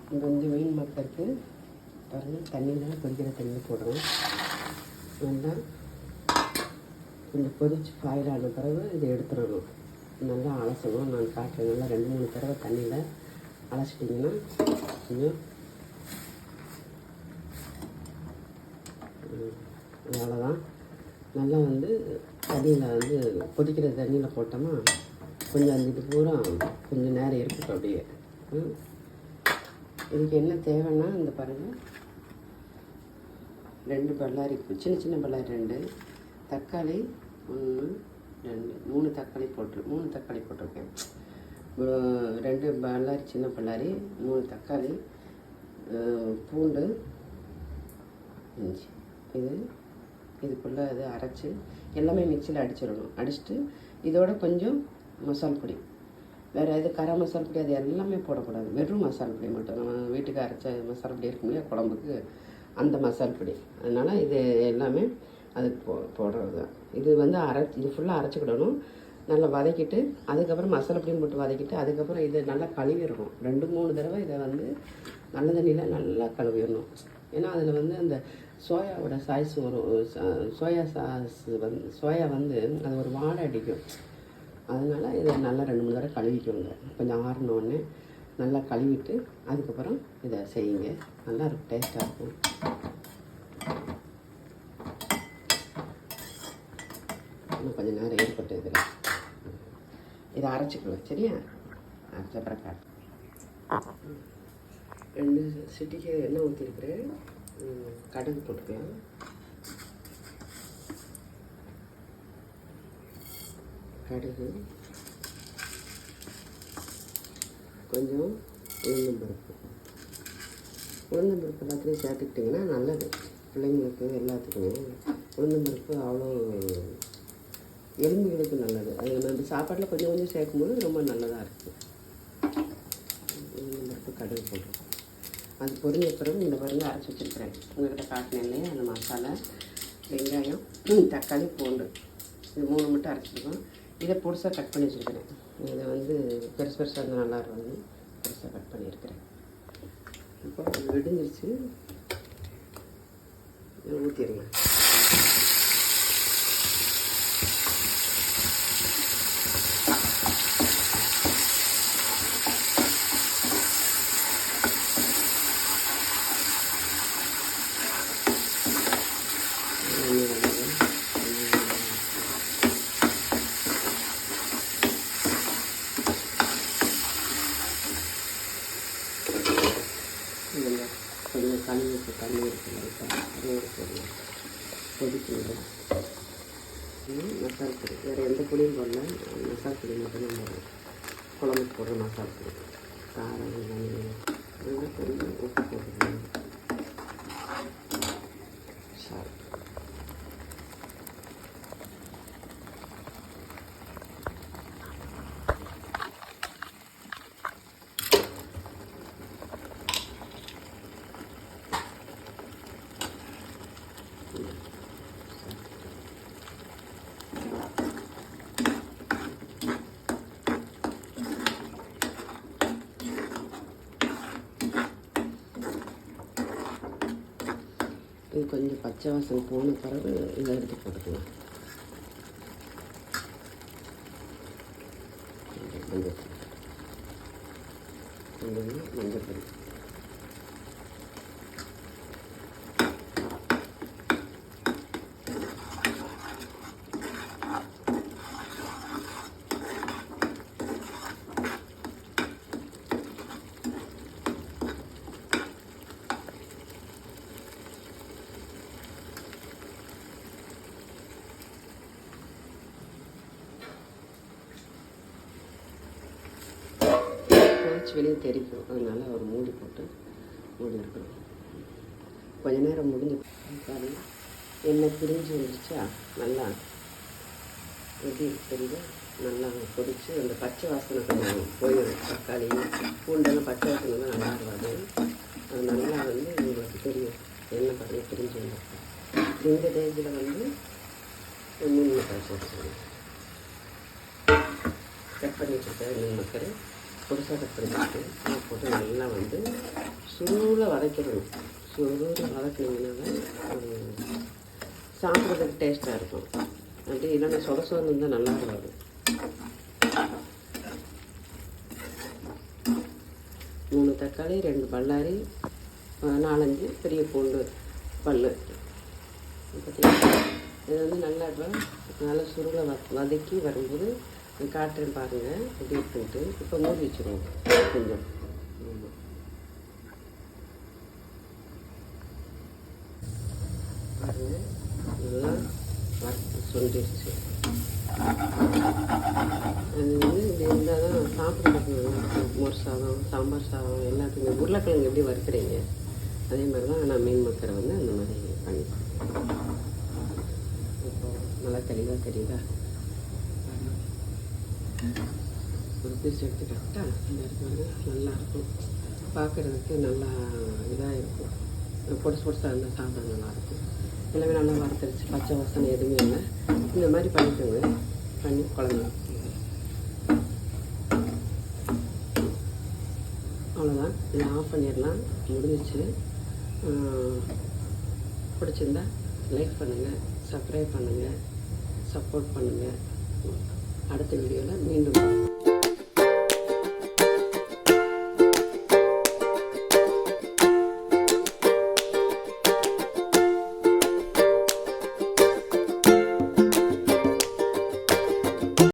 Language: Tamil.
கொஞ்சம் மீன் மக்களுக்கு பாருங்கள் தண்ணியில் கொதிக்கிற தண்ணி போடுறோம். நல்லா கொஞ்சம் கொதிச்சு ஃபாயில் ஆன பிறகு இதை எடுத்துடணும். நல்லா அலசணும். நான் காட்டுறேன். நல்லா 2-3 தடவை தண்ணியில் அலசிட்டிங்கன்னா கொஞ்சம் அவ்வளோதான். நல்லா தண்ணியில் கொதிக்கிற தண்ணியில் போட்டோமா கொஞ்சம் இது பூரா கொஞ்சம் நேரம் இருக்கட்டும் அப்படியே. இதுக்கு என்ன தேவைன்னா இந்த பாருங்கள் 2 பல்லாரி, சின்ன பல்லாரி 2, தக்காளி 1 2 3 தக்காளி 3 தக்காளி போட்டிருக்கேன். 2 பல்லாரி, சின்ன பல்லாரி, 3 தக்காளி, பூண்டு, இஞ்சி. இதுக்குள்ளே இது அரைச்சி எல்லாமே மிக்சியில் அடிச்சிடணும். அடிச்சுட்டு இதோட கொஞ்சம் மசால் பொடி, வேறு எது கரம் மசால் பொடி அது எல்லாமே போடக்கூடாது. வெறும் மசால் பொடி மட்டும், நம்ம வீட்டுக்கு அரைச்ச மசால் பொடி இருக்கும் இல்லையா குழம்புக்கு, அந்த மசால் பொடி. அதனால் இது எல்லாமே அதுக்கு போடுறது தான். இது இது ஃபுல்லாக அரைச்சிக்கிடணும். நல்லா வதக்கிட்டு அதுக்கப்புறம் மசாலா பொடியும் போட்டு வதக்கிட்டு அதுக்கப்புறம் இதை நல்லா கழுவிடணும். 2-3 தடவை இதை நல்ல தண்ணியில் நல்லா கழுவிடணும். ஏன்னா அதில் அந்த சோயாவோட சாய்ஸ் வரும். சோயா சாஸ் சோயா அது ஒரு வாடை அடிக்கும். அதனால் இதை நல்லா 2-3 தடவை கழுவிக்கோங்க. கொஞ்சம் ஆறினோடனே நல்லா கழுவிட்டு அதுக்கப்புறம் இதை செய்யுங்க. நல்லா இருக்கும், டேஸ்ட்டாக இருக்கும். இன்னும் கொஞ்சம் நேரம் ஏற்பட்டு இதை அரைச்சிக்கலாம். சரியா? அரைச்ச அப்புறம் காட்டு. 2 சிட்டிக்கு எண்ணெய் ஊற்றிருக்கிறேன். கடுகு போட்டுக்கலாம். கடுகு, கொஞ்சம் உளுந்தம்பருப்பு எல்லாத்துலேயும் சேர்த்துக்கிட்டிங்கன்னா நல்லது. பிள்ளைங்களுக்கு எல்லாத்துக்குமே உளுந்தம்பருப்பு அவ்வளோ எலும்புகளுக்கு நல்லது. அது சாப்பாட்டில் கொஞ்சம் சேர்க்கும்போது ரொம்ப நல்லதாக இருக்குது. உளுந்தம்பருப்பு, கடுகு போட்டுருக்கோம். அது பொரிஞ்ச பிறகு இந்த பாருங்க அரைச்சி வச்சுருக்கிறேன். உங்கள்கிட்ட காட்டினேன் இல்லையா அந்த மசாலா, வெங்காயம், தக்காளி, பூண்டு, இது 3 மட்டும் அரைச்சிருக்கோம். இதை பொடிசாக கட் பண்ணி வச்சுருக்கிறேன். இதை பெருசு பெருசாக இருந்தால் நல்லா இருக்கும். பெருசாக கட் பண்ணியிருக்கிறேன். இப்போ அது வெடிஞ்சிருச்சு. ஊற்றிடுங்க. கொஞ்சம் கழுவிட்டு தண்ணி இருக்குது கொதிக்கணும். மசால் பொடி வேறு எந்த பொடியும் போடல. மசால் பொடி மட்டும்தான் போடுறோம். குழம்புக்கு போடுற மசால் பொடி, காரம், வெங்காயம், கொஞ்சம் உப்பு போட்டுக்கணும். சாரி, இது கொஞ்சம் பச்சை வாசனை போன பிறகு இதை எடுத்து போட்டுக்கலாம். மஞ்சள் பொடி, வெளியே தெரிக்கும். அதனால் ஒரு மூடி போட்டு மூடி இருக்கணும். கொஞ்ச நேரம் முடிஞ்சு பாருங்கள், எண்ணெய் பிரிஞ்சு வந்துருச்சா நல்லா எப்படி தெரியுது. நல்லா கொதித்து அந்த பச்சை வாசனை கொஞ்சம் போயிடும். தக்காளி, பூண்டெல்லாம் பச்சை வாசனை தான் நல்லா இருக்காது. அது நல்லா உங்களுக்கு தெரியும். எண்ணெய் பாருங்கள் பிரிஞ்சு வந்துருக்கு. இந்த டேஜில் மீன் மசாலா போட்டுக்கணும். கட் பண்ணி வச்சுருக்கேன் மீன் மக்கள் பொடிசாக கட் பண்ணி போட்டு நல்லா சுருளை வதக்கிடணும். சுருளை வதக்கினீங்கன்னா அது சாப்பிட்றதுக்கு டேஸ்ட்டாக இருக்கும். அப்படி இல்லைன்னா சொத சொதன்னு இருந்தால் நல்லா இருக்காது. 3 தக்காளி, 2 பல்லாரி, 4-5 பெரிய பூண்டு பல். பார்த்தீங்கன்னா இது வந்து நல்லா சுருளை வதக்கி வரும்போது காட்டுறேன் பாருங்கள் எப்படி இருக்குன்ட்டு. இப்போ மூடி வச்சுருவோம் கொஞ்சம். பாருங்கள் நல்லா சொல்லிடுச்சு. அது வந்து இது இருந்தால் தான் சாப்பிட்றதுக்கு நல்லாயிருக்கும். மோர் சாதம், சாம்பார் சாதம் எல்லாத்துக்குமே. உருளைக்கிழங்கு எப்படி வறுக்கிறீங்க அதே மாதிரி தான் நான் மீன் மக்கரை வந்து அந்த மாதிரி பண்ணிப்பேன். இப்போ நல்லா தெளிவாக தெரியுதா? ஒரு பீஸ் எடுத்துக்கிட்டா இந்த இடத்துல நல்லாயிருக்கும். பார்க்குறதுக்கு நல்லா இதாக இருக்கும். பொடிசு பொடிசாக இருந்தால் சாப்பிட நல்லாயிருக்கும். எல்லாமே நல்லா வறுத்தரிச்சு பச்சை வாசனை எதுவுமே இல்லை. இந்த மாதிரி பண்ணிக்கோங்க. பண்ணி குழம்பு அவ்வளோதான். இதை ஆஃப் பண்ணிடலாம். முடிஞ்சிச்சு. பிடிச்சிருந்தா லைக் பண்ணுங்கள், சப்ஸ்கிரைப் பண்ணுங்கள், சப்போர்ட் பண்ணுங்கள். அடுத்த வீடியோவில் மீண்டும்